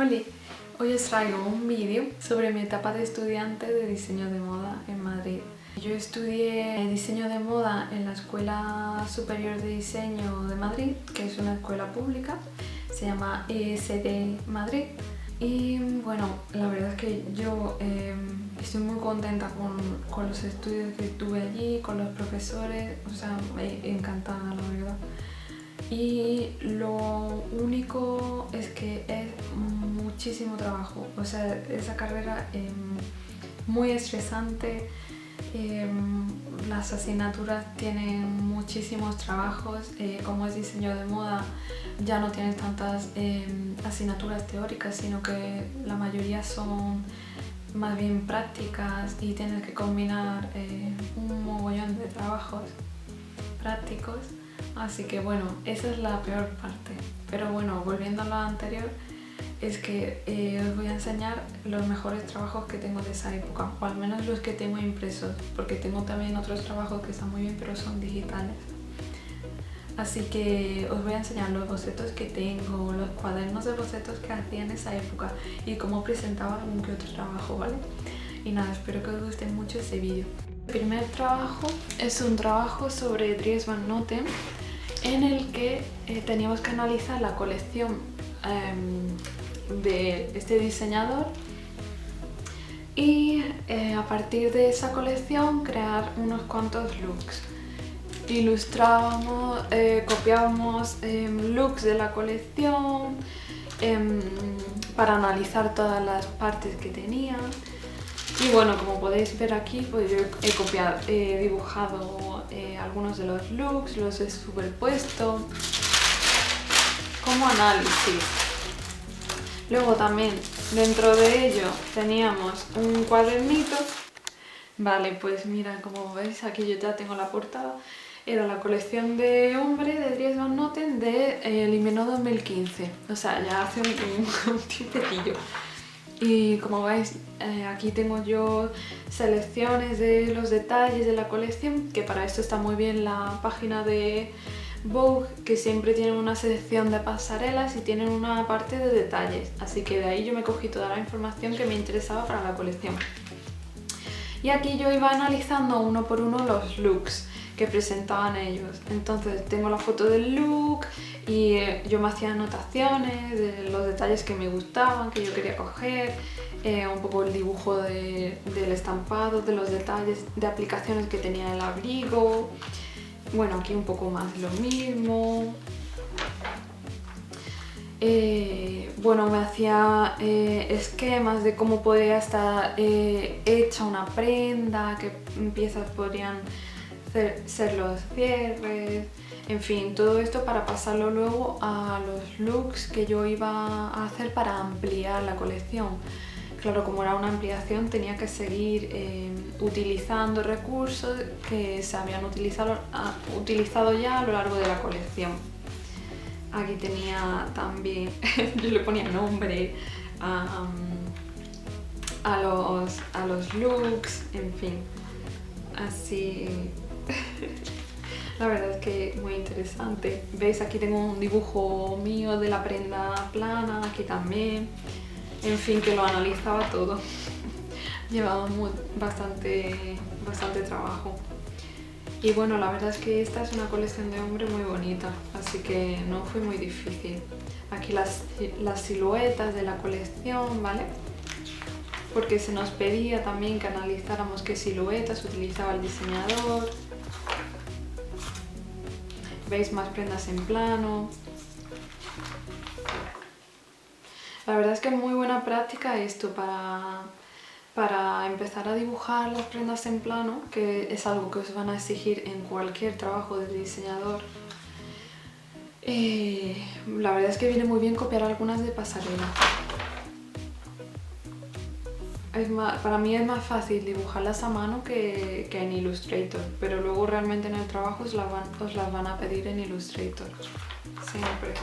Hola, hoy os traigo un vídeo sobre mi etapa de estudiante de diseño de moda en Madrid. Yo estudié diseño de moda en la Escuela Superior de Diseño de Madrid, que es una escuela pública, se llama ESD Madrid. Y bueno, la verdad es que yo estoy muy contenta con los estudios que tuve allí, con los profesores, o sea, me encantaba la verdad. Y lo único es que es muchísimo trabajo, o sea, esa carrera es muy estresante, las asignaturas tienen muchísimos trabajos, como es diseño de moda ya no tienes tantas asignaturas teóricas, sino que la mayoría son más bien prácticas y tienes que combinar un mogollón de trabajos prácticos. Así que bueno, esa es la peor parte. Pero bueno, volviendo a lo anterior, es que os voy a enseñar los mejores trabajos que tengo de esa época, o al menos los que tengo impresos, porque tengo también otros trabajos que están muy bien, pero son digitales. Así que os voy a enseñar los bocetos que tengo, los cuadernos de bocetos que hacía en esa época y cómo presentaba algún que otro trabajo, ¿vale? Y nada, espero que os guste mucho este vídeo. El primer trabajo es un trabajo sobre Dries Van Noten, en el que teníamos que analizar la colección de este diseñador y a partir de esa colección crear unos cuantos looks. Ilustrábamos, copiábamos looks de la colección para analizar todas las partes que tenían. Y bueno, como podéis ver aquí, pues yo he dibujado algunos de los looks, los he superpuesto como análisis. Luego también dentro de ello teníamos un cuadernito. Vale, pues mira, como veis aquí yo ya tengo la portada. Era la colección de hombre de Dries Van Noten de Limeno 2015. O sea, ya hace un tiempecillo. Y como veis, aquí tengo yo selecciones de los detalles de la colección, que para esto está muy bien la página de Vogue, que siempre tienen una selección de pasarelas y tienen una parte de detalles. Así que de ahí yo me cogí toda la información que me interesaba para la colección. Y aquí yo iba analizando uno por uno los looks que presentaban ellos. Entonces tengo la foto del look y yo me hacía anotaciones de los detalles que me gustaban, que yo quería coger, un poco el dibujo del estampado, de los detalles de aplicaciones que tenía el abrigo. Bueno, aquí un poco más lo mismo. Bueno, me hacía esquemas de cómo podía estar hecha una prenda, qué piezas podrían ser los cierres, en fin, todo esto para pasarlo luego a los looks que yo iba a hacer para ampliar la colección. Claro, como era una ampliación tenía que seguir utilizando recursos que se habían utilizado ya a lo largo de la colección. Aquí tenía también, yo le ponía nombre a los looks, en fin, así. La verdad es que muy interesante. ¿Veis? Aquí tengo un dibujo mío de la prenda plana, aquí también. En fin, que lo analizaba todo. Llevaba bastante trabajo. Y bueno, la verdad es que esta es una colección de hombre muy bonita, así que no fue muy difícil. Aquí las siluetas de la colección, ¿vale? Porque se nos pedía también que analizáramos qué siluetas utilizaba el diseñador. Veis, más prendas en plano. La verdad es que es muy buena práctica esto para empezar a dibujar las prendas en plano, que es algo que os van a exigir en cualquier trabajo de diseñador. La verdad es que viene muy bien copiar algunas de pasarela. Para mí es más fácil dibujarlas a mano que en Illustrator, pero luego realmente en el trabajo os las van a pedir en Illustrator, siempre.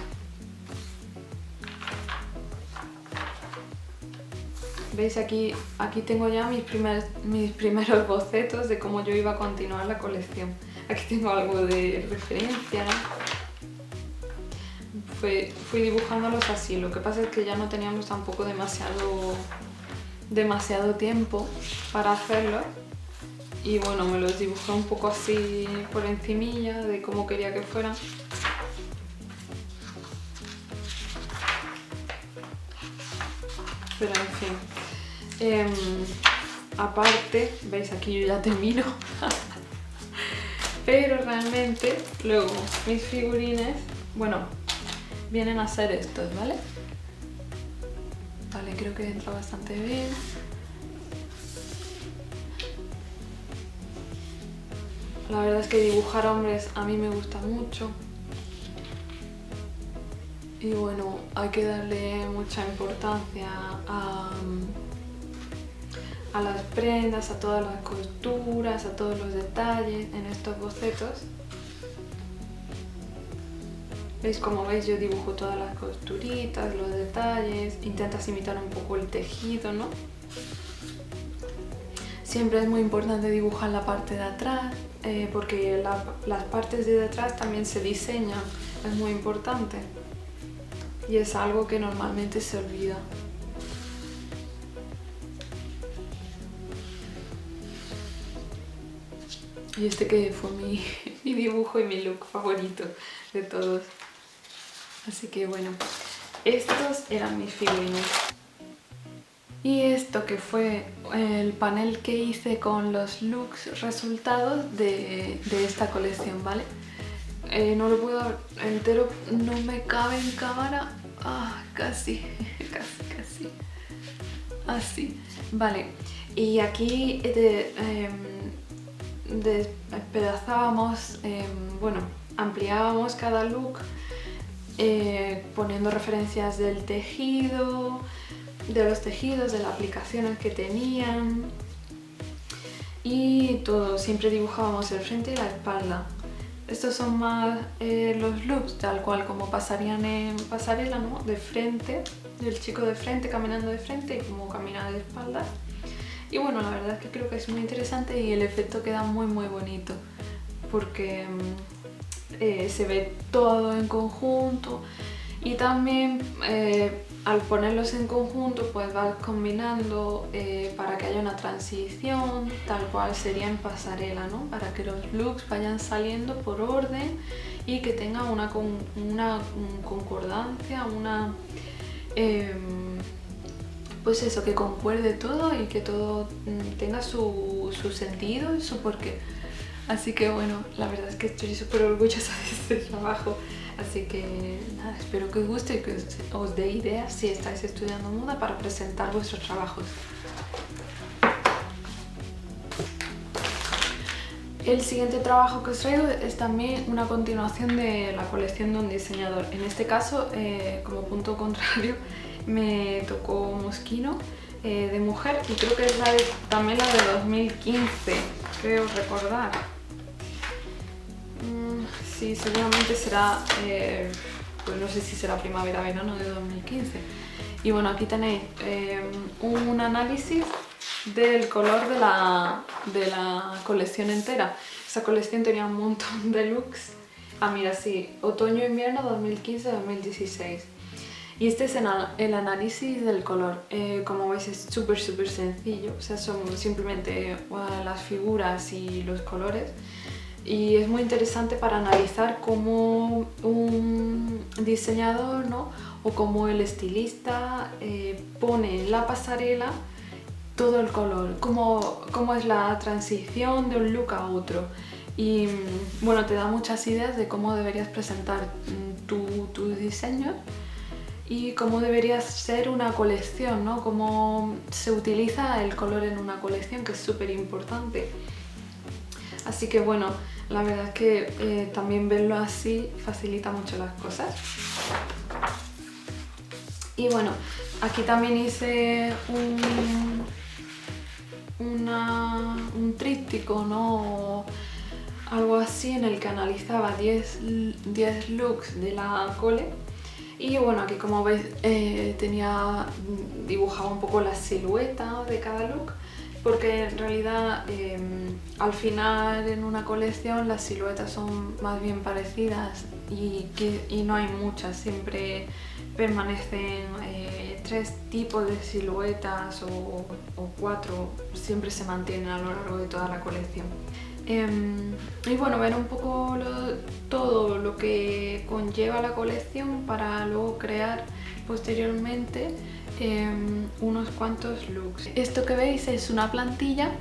¿Veis? Aquí tengo ya mis primeros bocetos de cómo yo iba a continuar la colección. Aquí tengo algo de referencia. fui dibujándolos así. Lo que pasa es que ya no teníamos tampoco demasiado tiempo para hacerlos. Y bueno, me los dibujé un poco así por encimilla de cómo quería que fueran. Pero en fin, aparte, veis aquí yo ya termino. Pero realmente luego mis figurines, bueno, vienen a ser estos, ¿vale? Vale, creo que entra bastante bien. La verdad es que dibujar hombres a mí me gusta mucho. Y bueno, hay que darle mucha importancia a las prendas, a todas las costuras, a todos los detalles en estos bocetos. ¿Veis? Como veis, yo dibujo todas las costuritas, los detalles, intentas imitar un poco el tejido, ¿no? Siempre es muy importante dibujar la parte de atrás, porque las partes de detrás también se diseñan, es muy importante. Y es algo que normalmente se olvida. Y este que fue mi dibujo y mi look favorito de todos. Así que bueno, estos eran mis figurines. Y esto que fue el panel que hice con los looks resultados de esta colección, ¿vale? No lo puedo dar entero, no me cabe en cámara. Ah, casi. Así. Vale, y aquí despedazábamos, bueno, ampliábamos cada look poniendo referencias del tejido, de los tejidos, de las aplicaciones que tenían y todo. Siempre dibujábamos el frente y la espalda. Estos son más los looks tal cual como pasarían en pasarela, ¿no? De frente, del chico de frente caminando de frente y como camina de espaldas. Y bueno, la verdad es que creo que es muy interesante y el efecto queda muy bonito porque se ve todo en conjunto y también al ponerlos en conjunto pues vas combinando para que haya una transición tal cual sería en pasarela, ¿no? Para que los looks vayan saliendo por orden y que tengan una concordancia, pues eso, que concuerde todo y que todo tenga su sentido y su porqué. Así que bueno, la verdad es que estoy súper orgullosa de este trabajo. Así que nada, espero que os guste y que os dé ideas si estáis estudiando moda para presentar vuestros trabajos. El siguiente trabajo que os traigo es también una continuación de la colección de un diseñador. En este caso, como punto contrario, me tocó Moschino de mujer y creo que es también la de 2015, creo recordar. Sí, seguramente será, pues no sé si será primavera-verano de 2015. Y bueno, aquí tenéis un análisis del color de la colección entera. Esa colección tenía un montón de looks. Ah, mira, sí, otoño-invierno 2015-2016. Y este es el análisis del color. Como veis es súper sencillo, o sea, son simplemente las figuras y los colores. Y es muy interesante para analizar cómo un diseñador, ¿no? O cómo el estilista pone en la pasarela todo el color, cómo es la transición de un look a otro. Y bueno, te da muchas ideas de cómo deberías presentar tus diseños y cómo debería ser una colección, ¿no? Cómo se utiliza el color en una colección, que es súper importante. Así que bueno, la verdad es que también verlo así facilita mucho las cosas. Y bueno, aquí también hice un tríptico, ¿no? O algo así en el que analizaba 10 looks de la cole. Y bueno, aquí como veis dibujaba un poco la silueta de cada look porque en realidad al final en una colección las siluetas son más bien parecidas y no hay muchas, siempre permanecen 3 tipos de siluetas o 4, siempre se mantienen a lo largo de toda la colección. Y bueno, ver un poco todo lo que conlleva la colección para luego crear posteriormente unos cuantos looks. Esto que veis es una plantilla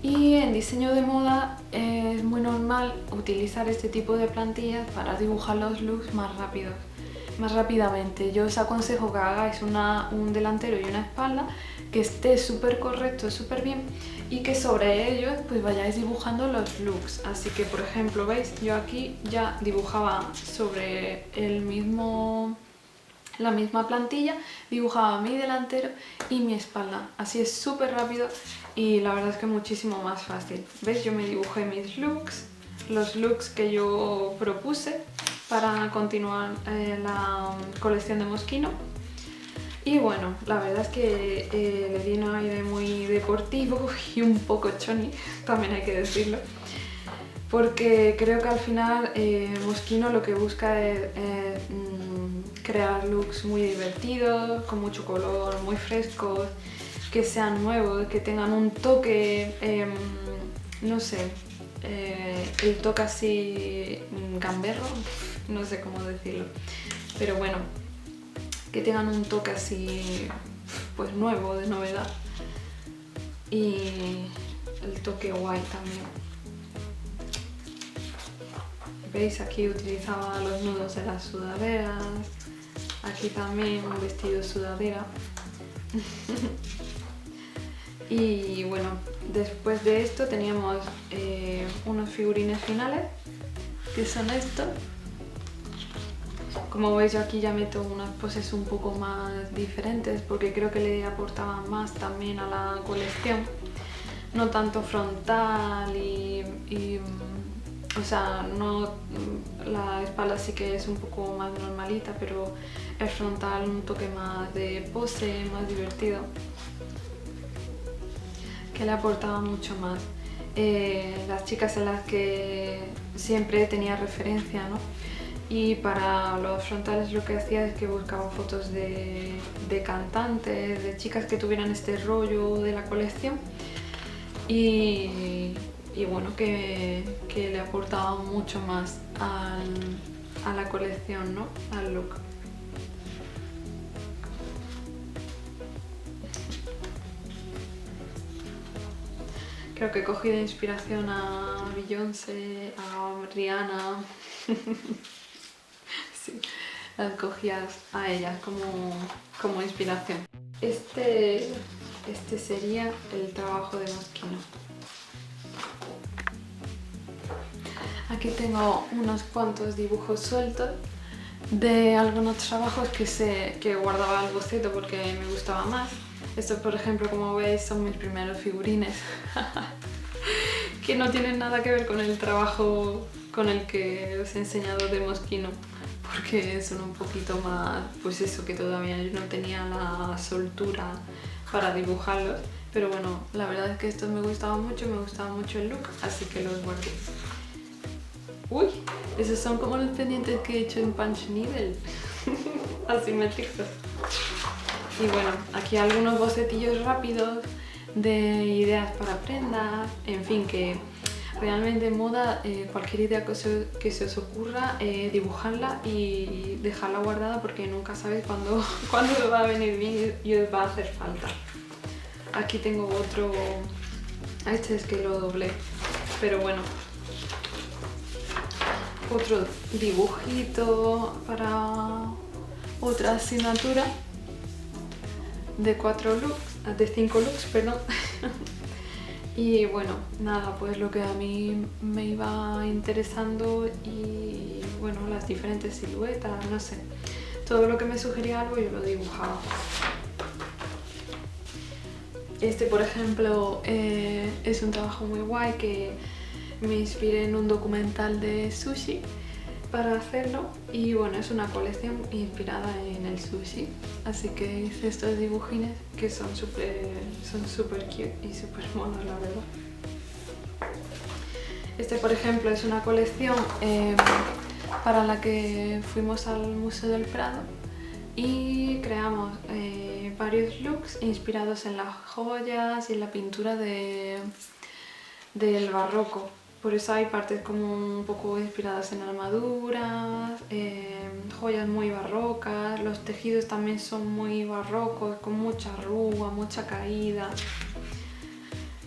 y en diseño de moda es muy normal utilizar este tipo de plantillas para dibujar los looks más rápidamente. Yo os aconsejo que hagáis un delantero y una espalda que esté súper correcto, súper bien, y que sobre ellos pues vayáis dibujando los looks. Así que, por ejemplo, veis, yo aquí ya dibujaba sobre la misma plantilla, dibujaba mi delantero y mi espalda. Así es súper rápido y la verdad es que muchísimo más fácil. ¿Veis? Yo me dibujé mis looks, los looks que yo propuse para continuar la colección de Moschino. Y bueno, la verdad es que le di un aire muy deportivo y un poco choni, también hay que decirlo. Porque creo que al final Moschino lo que busca es crear looks muy divertidos, con mucho color, muy frescos, que sean nuevos, que tengan un toque, no sé, el toque así gamberro, no sé cómo decirlo, pero bueno, que tengan un toque así pues nuevo, de novedad, y el toque guay también. ¿Veis? Aquí utilizaba los nudos de las sudaderas, aquí también un vestido sudadera. Y bueno, después de esto teníamos unos figurines finales, que son estos. Como veis, yo aquí ya meto unas poses un poco más diferentes porque creo que le aportaban más también a la colección. No tanto frontal o sea, no, la espalda sí que es un poco más normalita, pero el frontal un toque más de pose, más divertido, que le aportaba mucho más. Las chicas en las que siempre tenía referencia, ¿no? Y para los frontales lo que hacía es que buscaba fotos de cantantes, de chicas que tuvieran este rollo de la colección y bueno, que le aportaba mucho más a la colección, ¿no? Al look. Creo que he cogido inspiración a Beyoncé, a Rihanna. Sí, las cogías a ellas como inspiración. Este sería el trabajo de Moschino. Aquí tengo unos cuantos dibujos sueltos de algunos trabajos que guardaba al boceto porque me gustaba más. Estos, por ejemplo, como veis, son mis primeros figurines que no tienen nada que ver con el trabajo con el que os he enseñado de Moschino, porque son un poquito más, pues eso, que todavía yo no tenía la soltura para dibujarlos, pero bueno, la verdad es que estos me gustaba mucho el look, así que los guardé. Uy, esos son como los pendientes que he hecho en Punch Needle, asimétricos. Y bueno, aquí algunos bocetillos rápidos de ideas para prendas, en fin, que realmente en moda cualquier idea que se os ocurra, dibujarla y dejarla guardada porque nunca sabéis cuándo os va a venir bien y os va a hacer falta. Aquí tengo otro, este es que lo doblé, pero bueno, otro dibujito para otra asignatura de 5 looks, perdón. Y bueno, nada, pues lo que a mí me iba interesando y bueno, las diferentes siluetas, no sé, todo lo que me sugería algo yo lo dibujaba. Este, por ejemplo, es un trabajo muy guay que me inspiré en un documental de sushi para hacerlo y bueno, es una colección inspirada en el sushi, así que hice estos dibujines que son súper cute y súper monos, la verdad. Este, por ejemplo, es una colección para la que fuimos al Museo del Prado y creamos varios looks inspirados en las joyas y en la pintura del barroco. Por eso hay partes como un poco inspiradas en armaduras, joyas muy barrocas, los tejidos también son muy barrocos, con mucha arruga, mucha caída,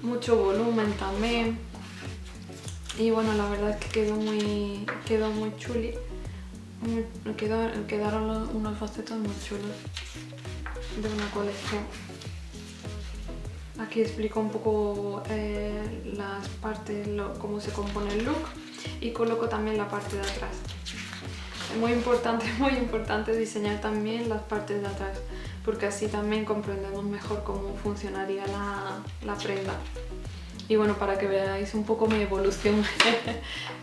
mucho volumen también. Y bueno, la verdad es que quedó muy chuli, quedaron unos bocetos muy chulos de una colección. Aquí explico un poco las partes, cómo se compone el look y coloco también la parte de atrás. Es muy importante diseñar también las partes de atrás, porque así también comprendemos mejor cómo funcionaría la prenda. Y bueno, para que veáis un poco mi evolución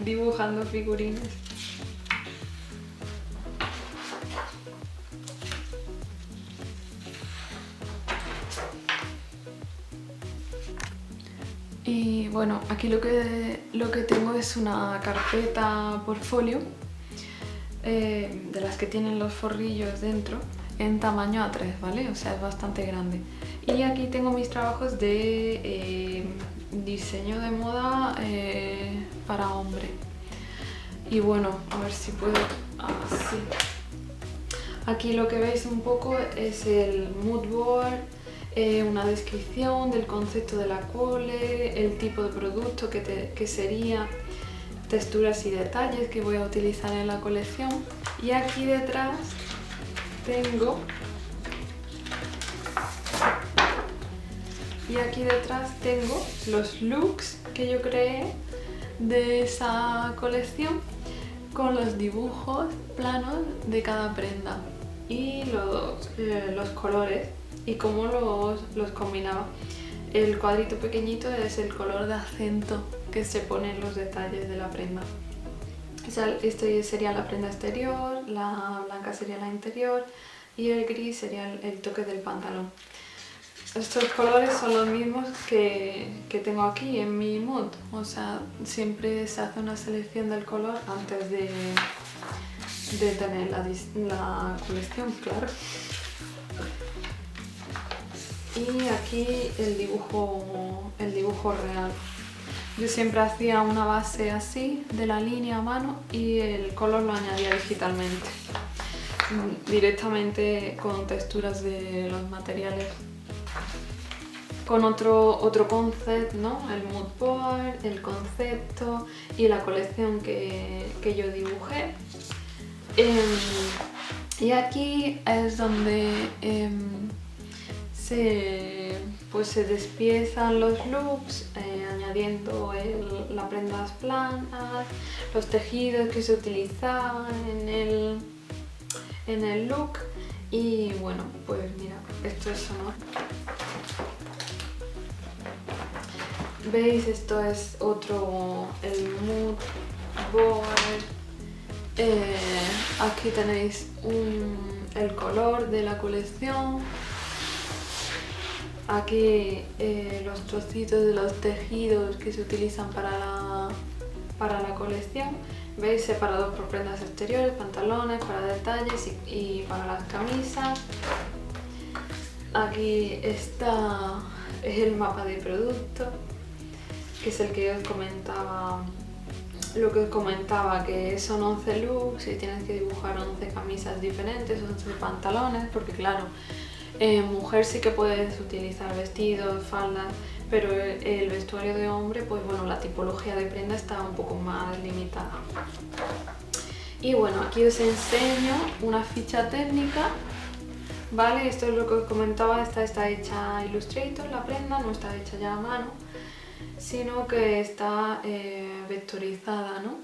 dibujando figurines. Y bueno, aquí lo que tengo es una carpeta portfolio de las que tienen los forrillos dentro en tamaño A3, ¿vale? O sea, es bastante grande. Y aquí tengo mis trabajos de diseño de moda para hombre. Y bueno, a ver si puedo... así. Aquí lo que veis un poco es el mood board, una descripción del concepto de la cole, el tipo de producto que sería, texturas y detalles que voy a utilizar en la colección. Y aquí detrás tengo los looks que yo creé de esa colección con los dibujos planos de cada prenda y los colores y cómo los combinaba. El cuadrito pequeñito es el color de acento que se pone en los detalles de la prenda. O sea, este sería la prenda exterior, la blanca sería la interior y el gris sería el toque del pantalón. Estos colores son los mismos que tengo aquí en mi mood, o sea, siempre se hace una selección del color antes de tener la colección, claro. Y aquí el dibujo real. Yo siempre hacía una base así de la línea a mano y el color lo añadía digitalmente, directamente con texturas de los materiales. Con otro concepto, ¿no? El mood board, el concepto y la colección que yo dibujé. Y aquí es donde se despiezan los looks, añadiendo las prendas planas, los tejidos que se utilizaban en el look. Y bueno, pues mira, esto es sonoro. ¿Veis? Esto es el mood board. Aquí tenéis el color de la colección. Aquí los trocitos de los tejidos que se utilizan para la colección. ¿Veis? Separados por prendas exteriores, pantalones, para detalles y para las camisas. Aquí está el mapa de producto, que es el que os comentaba, que son 11 looks y tienes que dibujar 11 camisas diferentes, 11 pantalones, porque claro, mujer sí que puedes utilizar vestidos, faldas, pero el vestuario de hombre, pues bueno, la tipología de prenda está un poco más limitada. Y bueno, aquí os enseño una ficha técnica. Vale, esto es lo que os comentaba, está hecha a Illustrator, la prenda, no está hecha ya a mano, sino que está vectorizada, ¿no?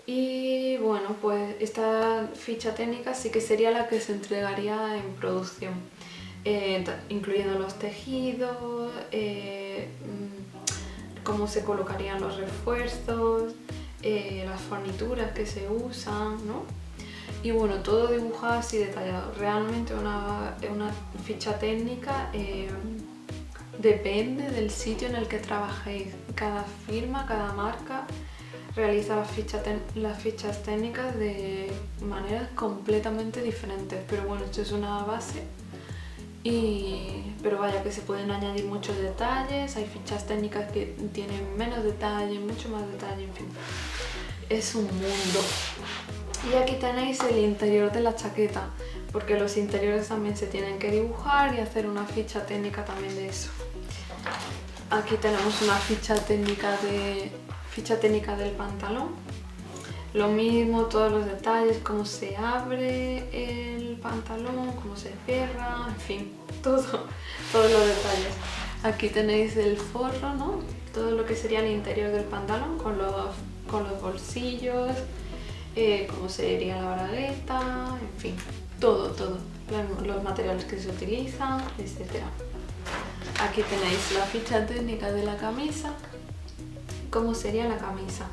Y bueno, pues esta ficha técnica sí que sería la que se entregaría en producción, incluyendo los tejidos, cómo se colocarían los refuerzos, las fornituras que se usan, ¿no? Y bueno, todo dibujado así detallado. Realmente una ficha técnica depende del sitio en el que trabajéis. Cada firma, cada marca realiza las fichas técnicas de maneras completamente diferentes. Pero bueno, esto es una base. Pero vaya que se pueden añadir muchos detalles. Hay fichas técnicas que tienen menos detalle, mucho más detalle, en fin. Es un mundo. Y aquí tenéis el interior de la chaqueta, porque los interiores también se tienen que dibujar y hacer una ficha técnica también de eso. Aquí tenemos una ficha técnica del pantalón. Lo mismo, todos los detalles, cómo se abre el pantalón, cómo se cierra, en fin, todos los detalles. Aquí tenéis el forro, ¿no? Todo lo que sería el interior del pantalón con los bolsillos, cómo sería la bragueta, en fin, todo, los materiales que se utilizan, etc. Aquí tenéis la ficha técnica de la camisa, cómo sería la camisa,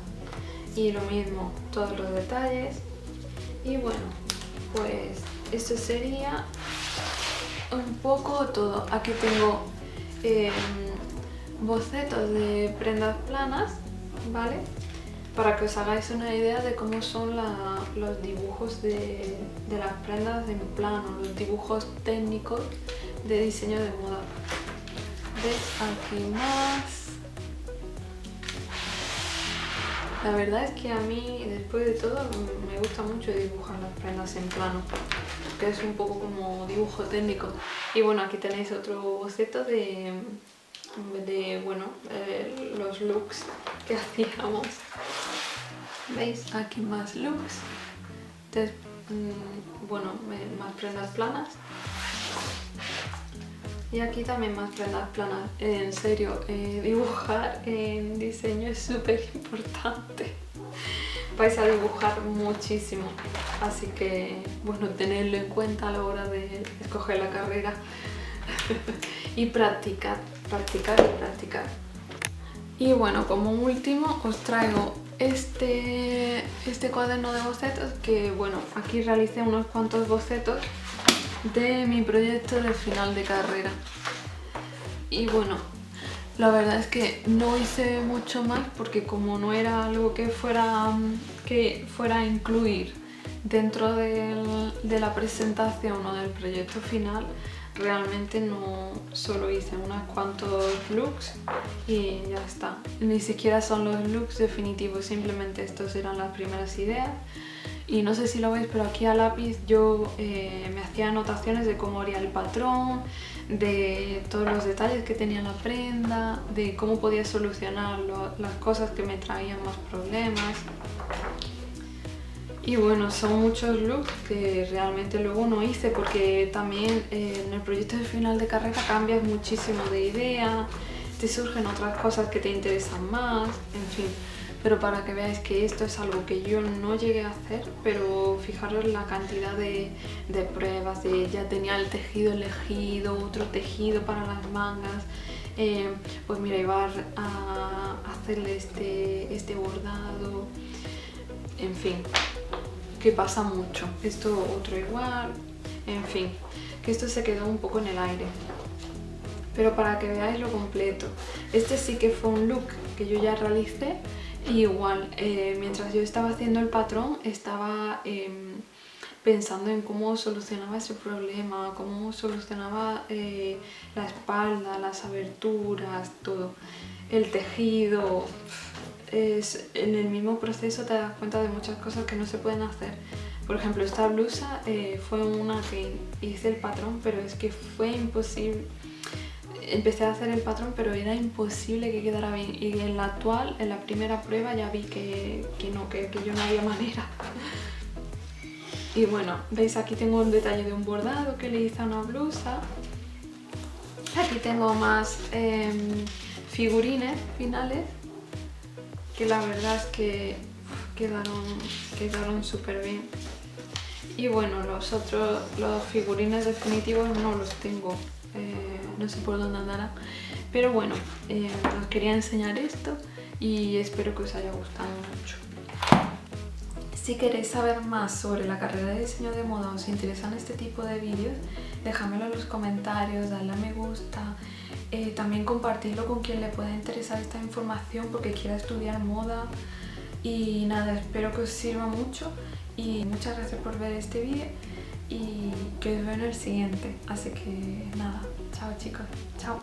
y lo mismo, todos los detalles. Y bueno, pues esto sería un poco todo. Aquí tengo bocetos de prendas planas, ¿vale? Para que os hagáis una idea de cómo son los dibujos de las prendas en plano, los dibujos técnicos de diseño de moda. ¿Ves? Aquí más. La verdad es que a mí, después de todo, me gusta mucho dibujar las prendas en plano, que es un poco como dibujo técnico. Y bueno, aquí tenéis otro boceto de los looks que hacíamos. ¿Veis? Aquí más looks. Entonces, más prendas planas. Y aquí también más prendas planas. En serio, dibujar en diseño es súper importante. Vais a dibujar muchísimo. Así que, bueno, tenedlo en cuenta a la hora de escoger la carrera. Y practicar. Y bueno, como último os traigo este cuaderno de bocetos que, bueno, aquí realicé unos cuantos bocetos de mi proyecto de final de carrera. Y bueno, la verdad es que no hice mucho más porque como no era algo que fuera a incluir dentro de la presentación o del proyecto final, realmente no, solo hice unos cuantos looks y ya está. Ni siquiera son los looks definitivos, simplemente estos eran las primeras ideas. Y no sé si lo veis, pero aquí a lápiz yo me hacía anotaciones de cómo haría el patrón, de todos los detalles que tenía la prenda, de cómo podía solucionar las cosas que me traían más problemas. Y bueno, son muchos looks que realmente luego no hice porque también en el proyecto de final de carrera cambias muchísimo de idea, te surgen otras cosas que te interesan más, en fin. Pero para que veáis que esto es algo que yo no llegué a hacer, pero fijaros la cantidad de pruebas, ya tenía el tejido elegido, otro tejido para las mangas, pues mira, iba a hacerle este bordado, en fin, que pasa mucho. Esto otro igual, en fin, que esto se quedó un poco en el aire. Pero para que veáis lo completo, este sí que fue un look que yo ya realicé. Y igual, mientras yo estaba haciendo el patrón, estaba pensando en cómo solucionaba ese problema, cómo solucionaba la espalda, las aberturas, todo. El tejido, en el mismo proceso te das cuenta de muchas cosas que no se pueden hacer. Por ejemplo, esta blusa fue una que hice el patrón, pero es que fue imposible. Empecé a hacer el patrón, pero era imposible que quedara bien. Y en la actual, en la primera prueba, ya vi que yo no había manera. Y bueno, veis, aquí tengo un detalle de un bordado que le hice a una blusa. Aquí tengo más figurines finales, que la verdad es que quedaron súper bien. Y bueno, los figurines definitivos no los tengo. No sé por dónde andará, pero bueno, os quería enseñar esto y espero que os haya gustado mucho. Si queréis saber más sobre la carrera de diseño de moda o os interesan este tipo de vídeos, dejadmelo en los comentarios, dadle a me gusta, también compartirlo con quien le pueda interesar esta información porque quiera estudiar moda. Y nada, espero que os sirva mucho y muchas gracias por ver este vídeo y que os veo en el siguiente. Así que nada, chao chicos, chao.